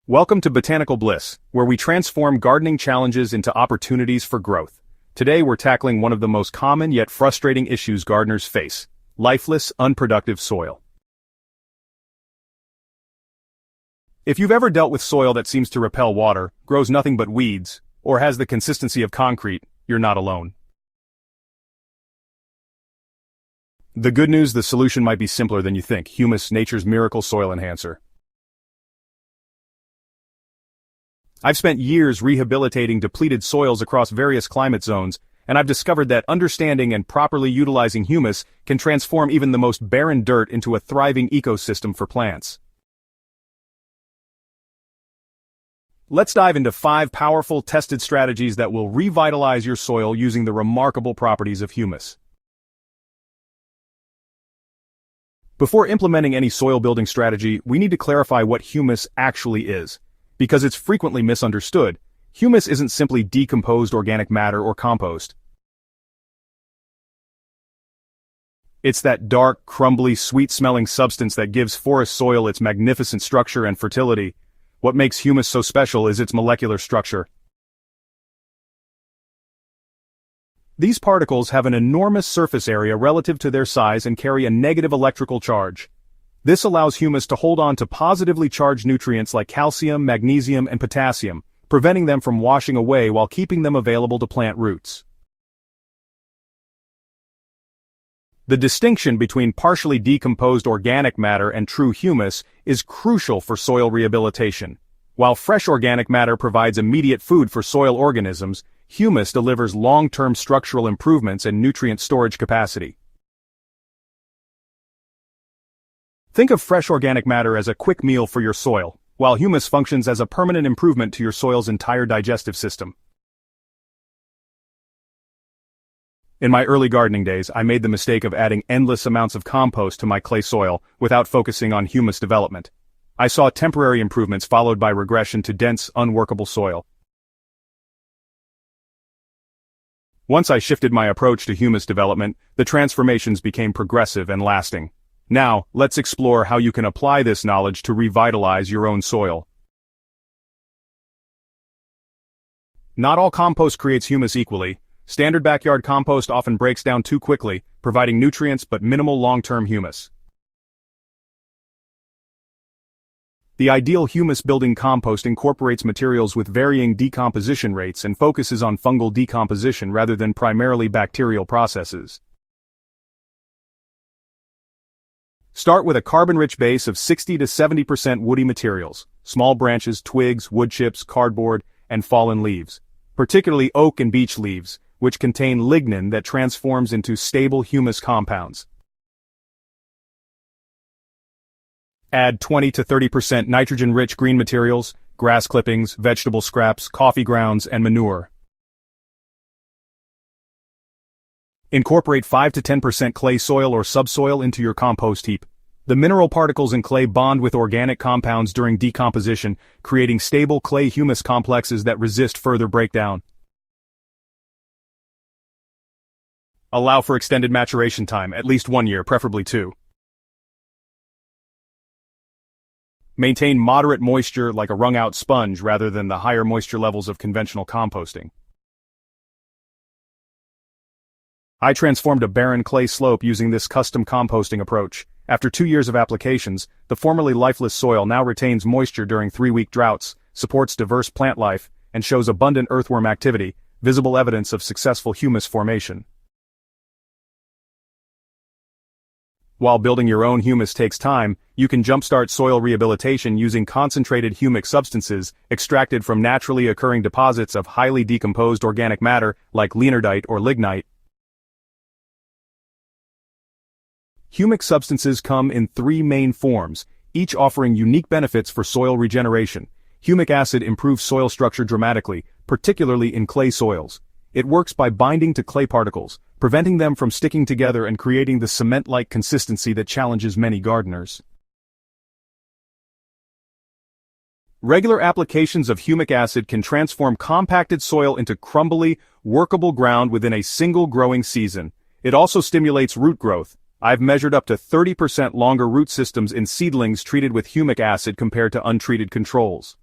Welcome to Botanical Bliss, where we transform gardening challenges into opportunities for growth. Today we're tackling one of the most common yet frustrating issues gardeners face: lifeless, unproductive soil. If you've ever dealt with soil that seems to repel water, grows nothing but weeds, or has the consistency of concrete, you're not alone. The good news: the solution might be simpler than you think. Humus, nature's miracle soil enhancer. I've spent years rehabilitating depleted soils across various climate zones, and I've discovered that understanding and properly utilizing humus can transform even the most barren dirt into a thriving ecosystem for plants. Let's dive into 5 powerful, tested strategies that will revitalize your soil using the remarkable properties of humus. Before implementing any soil building strategy, we need to clarify what humus actually is. Because it's frequently misunderstood, humus isn't simply decomposed organic matter or compost. It's that dark, crumbly, sweet-smelling substance that gives forest soil its magnificent structure and fertility. What makes humus so special is its molecular structure. These particles have an enormous surface area relative to their size and carry a negative electrical charge. This allows humus to hold on to positively charged nutrients like calcium, magnesium, and potassium, preventing them from washing away while keeping them available to plant roots. The distinction between partially decomposed organic matter and true humus is crucial for soil rehabilitation. While fresh organic matter provides immediate food for soil organisms, humus delivers long-term structural improvements and nutrient storage capacity. Think of fresh organic matter as a quick meal for your soil, while humus functions as a permanent improvement to your soil's entire digestive system. In my early gardening days, I made the mistake of adding endless amounts of compost to my clay soil without focusing on humus development. I saw temporary improvements followed by regression to dense, unworkable soil. Once I shifted my approach to humus development, the transformations became progressive and lasting. Now, let's explore how you can apply this knowledge to revitalize your own soil. Not all compost creates humus equally. Standard backyard compost often breaks down too quickly, providing nutrients but minimal long-term humus. The ideal humus-building compost incorporates materials with varying decomposition rates and focuses on fungal decomposition rather than primarily bacterial processes. Start with a carbon-rich base of 60 to 70% woody materials, small branches, twigs, wood chips, cardboard, and fallen leaves, particularly oak and beech leaves, which contain lignin that transforms into stable humus compounds. Add 20 to 30% nitrogen-rich green materials, grass clippings, vegetable scraps, coffee grounds, and manure. Incorporate 5 to 10% clay soil or subsoil into your compost heap. The mineral particles in clay bond with organic compounds during decomposition, creating stable clay humus complexes that resist further breakdown. Allow for extended maturation time, at least 1 year, preferably 2. Maintain moderate moisture like a wrung-out sponge rather than the higher moisture levels of conventional composting. I transformed a barren clay slope using this custom composting approach. After 2 years of applications, the formerly lifeless soil now retains moisture during 3-week droughts, supports diverse plant life, and shows abundant earthworm activity, visible evidence of successful humus formation. While building your own humus takes time, you can jumpstart soil rehabilitation using concentrated humic substances extracted from naturally occurring deposits of highly decomposed organic matter like leonardite or lignite. Humic substances come in 3 main forms, each offering unique benefits for soil regeneration. Humic acid improves soil structure dramatically, particularly in clay soils. It works by binding to clay particles, preventing them from sticking together and creating the cement-like consistency that challenges many gardeners. Regular applications of humic acid can transform compacted soil into crumbly, workable ground within a single growing season. It also stimulates root growth. I've measured up to 30% longer root systems in seedlings treated with humic acid compared to untreated controls.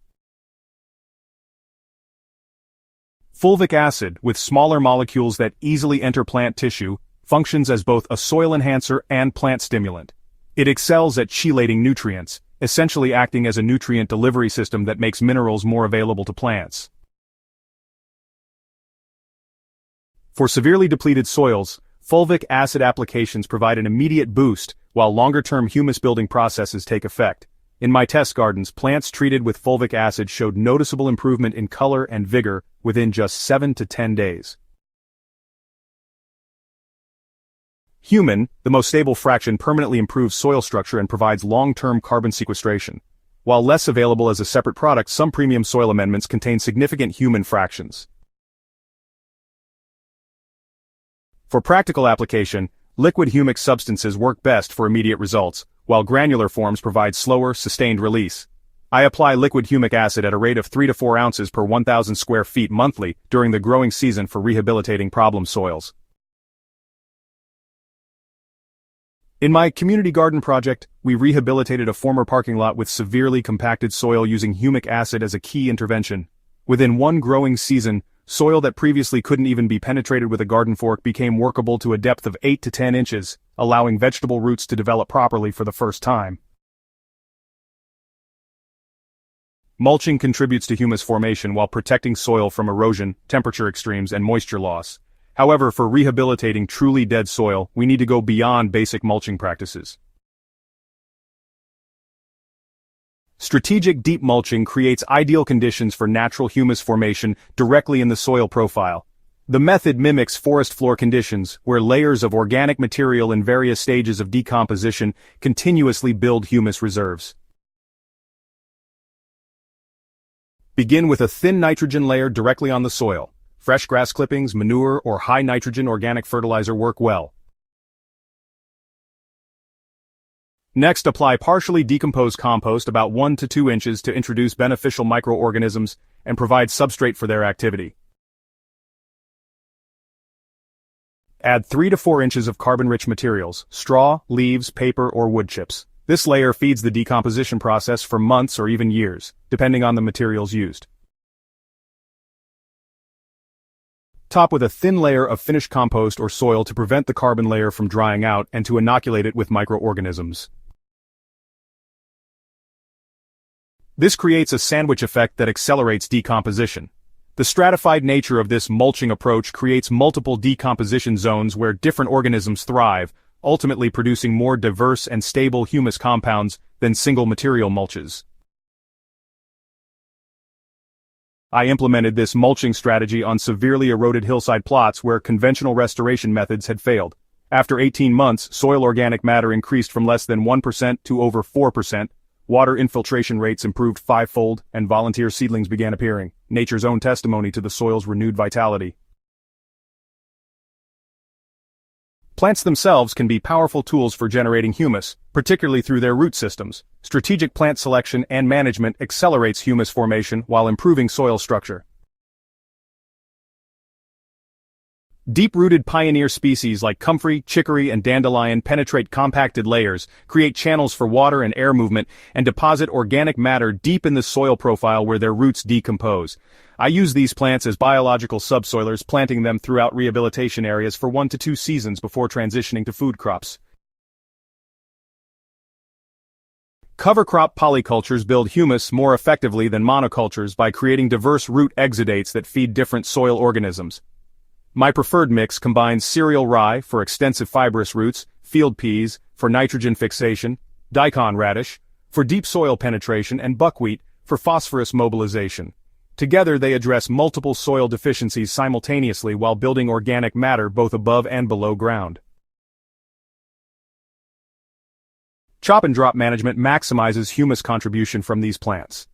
Fulvic acid, with smaller molecules that easily enter plant tissue, functions as both a soil enhancer and plant stimulant. It excels at chelating nutrients, essentially acting as a nutrient delivery system that makes minerals more available to plants. For severely depleted soils, fulvic acid applications provide an immediate boost, while longer-term humus-building processes take effect. In my test gardens, plants treated with fulvic acid showed noticeable improvement in color and vigor within just 7 to 10 days. Human, the most stable fraction, permanently improves soil structure and provides long-term carbon sequestration. While less available as a separate product, some premium soil amendments contain significant human fractions. For practical application, liquid humic substances work best for immediate results, while granular forms provide slower, sustained release. I apply liquid humic acid at a rate of 3 to 4 ounces per 1,000 square feet monthly during the growing season for rehabilitating problem soils. In my community garden project, we rehabilitated a former parking lot with severely compacted soil using humic acid as a key intervention. Within one growing season, soil that previously couldn't even be penetrated with a garden fork became workable to a depth of 8 to 10 inches, allowing vegetable roots to develop properly for the first time. Mulching contributes to humus formation while protecting soil from erosion, temperature extremes, and moisture loss. However, for rehabilitating truly dead soil, we need to go beyond basic mulching practices. Strategic deep mulching creates ideal conditions for natural humus formation directly in the soil profile. The method mimics forest floor conditions, where layers of organic material in various stages of decomposition continuously build humus reserves. Begin with a thin nitrogen layer directly on the soil. Fresh grass clippings, manure, or high-nitrogen organic fertilizer work well. Next, apply partially decomposed compost about 1 to 2 inches to introduce beneficial microorganisms and provide substrate for their activity. Add 3 to 4 inches of carbon-rich materials, straw, leaves, paper, or wood chips. This layer feeds the decomposition process for months or even years, depending on the materials used. Top with a thin layer of finished compost or soil to prevent the carbon layer from drying out and to inoculate it with microorganisms. This creates a sandwich effect that accelerates decomposition. The stratified nature of this mulching approach creates multiple decomposition zones where different organisms thrive, ultimately producing more diverse and stable humus compounds than single material mulches. I implemented this mulching strategy on severely eroded hillside plots where conventional restoration methods had failed. After 18 months, soil organic matter increased from less than 1% to over 4%, water infiltration rates improved fivefold, and volunteer seedlings began appearing, nature's own testimony to the soil's renewed vitality. Plants themselves can be powerful tools for generating humus, particularly through their root systems. Strategic plant selection and management accelerates humus formation while improving soil structure. Deep-rooted pioneer species like comfrey, chicory, and dandelion penetrate compacted layers, create channels for water and air movement, and deposit organic matter deep in the soil profile where their roots decompose. I use these plants as biological subsoilers, planting them throughout rehabilitation areas for 1 to 2 seasons before transitioning to food crops. Cover crop polycultures build humus more effectively than monocultures by creating diverse root exudates that feed different soil organisms. My preferred mix combines cereal rye for extensive fibrous roots, field peas for nitrogen fixation, daikon radish for deep soil penetration, and buckwheat for phosphorus mobilization. Together they address multiple soil deficiencies simultaneously while building organic matter both above and below ground. Chop and drop management maximizes humus contribution from these plants.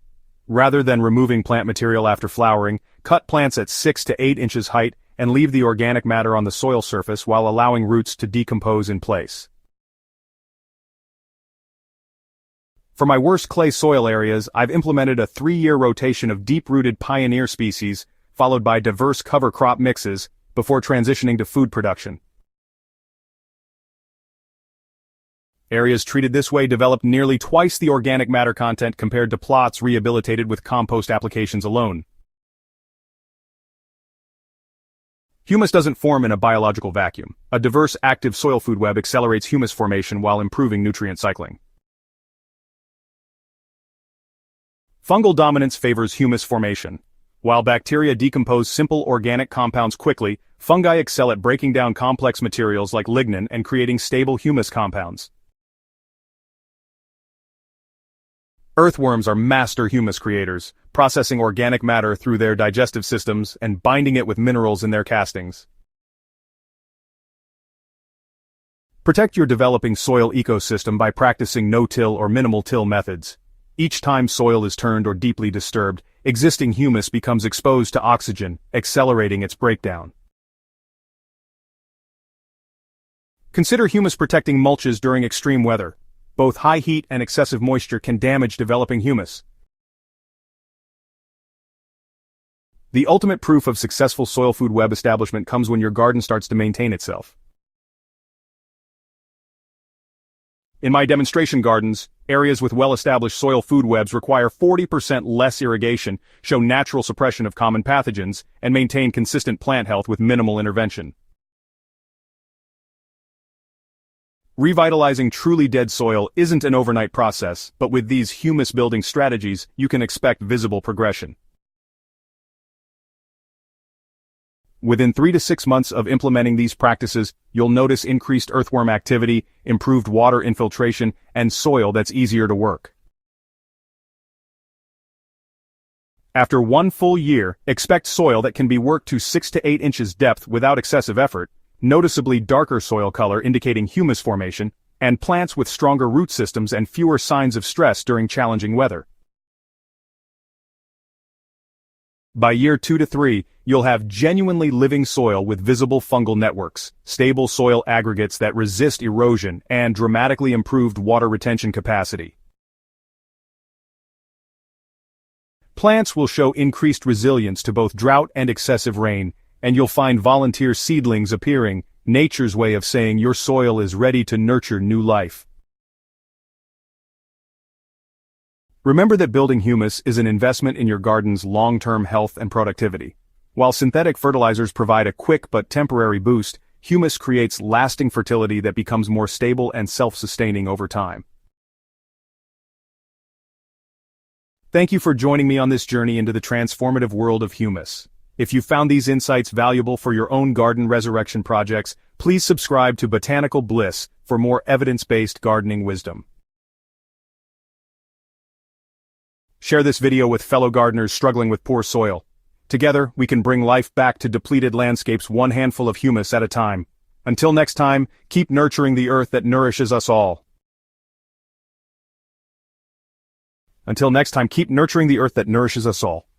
Rather than removing plant material after flowering, cut plants at 6 to 8 inches height and leave the organic matter on the soil surface while allowing roots to decompose in place. For my worst clay soil areas, I've implemented a 3-year rotation of deep-rooted pioneer species, followed by diverse cover crop mixes, before transitioning to food production. Areas treated this way developed nearly twice the organic matter content compared to plots rehabilitated with compost applications alone. Humus doesn't form in a biological vacuum. A diverse, active soil food web accelerates humus formation while improving nutrient cycling. Fungal dominance favors humus formation. While bacteria decompose simple organic compounds quickly, fungi excel at breaking down complex materials like lignin and creating stable humus compounds. Earthworms are master humus creators, processing organic matter through their digestive systems and binding it with minerals in their castings. Protect your developing soil ecosystem by practicing no-till or minimal-till methods. Each time soil is turned or deeply disturbed, existing humus becomes exposed to oxygen, accelerating its breakdown. Consider humus protecting mulches during extreme weather. Both high heat and excessive moisture can damage developing humus. The ultimate proof of successful soil food web establishment comes when your garden starts to maintain itself. In my demonstration gardens, areas with well-established soil food webs require 40% less irrigation, show natural suppression of common pathogens, and maintain consistent plant health with minimal intervention. Revitalizing truly dead soil isn't an overnight process, but with these humus-building strategies, you can expect visible progression. Within 3 to 6 months of implementing these practices, you'll notice increased earthworm activity, improved water infiltration, and soil that's easier to work. After 1 full year, expect soil that can be worked to 6 to 8 inches depth without excessive effort, noticeably darker soil color indicating humus formation, and plants with stronger root systems and fewer signs of stress during challenging weather. By year 2 to 3, you'll have genuinely living soil with visible fungal networks, stable soil aggregates that resist erosion, and dramatically improved water retention capacity. Plants will show increased resilience to both drought and excessive rain, and you'll find volunteer seedlings appearing, nature's way of saying your soil is ready to nurture new life. Remember that building humus is an investment in your garden's long-term health and productivity. While synthetic fertilizers provide a quick but temporary boost, humus creates lasting fertility that becomes more stable and self-sustaining over time. Thank you for joining me on this journey into the transformative world of humus. If you found these insights valuable for your own garden resurrection projects, please subscribe to Botanical Bliss for more evidence-based gardening wisdom. Share this video with fellow gardeners struggling with poor soil. Together, we can bring life back to depleted landscapes one handful of humus at a time. Until next time, keep nurturing the earth that nourishes us all. Until next time, keep nurturing the earth that nourishes us all.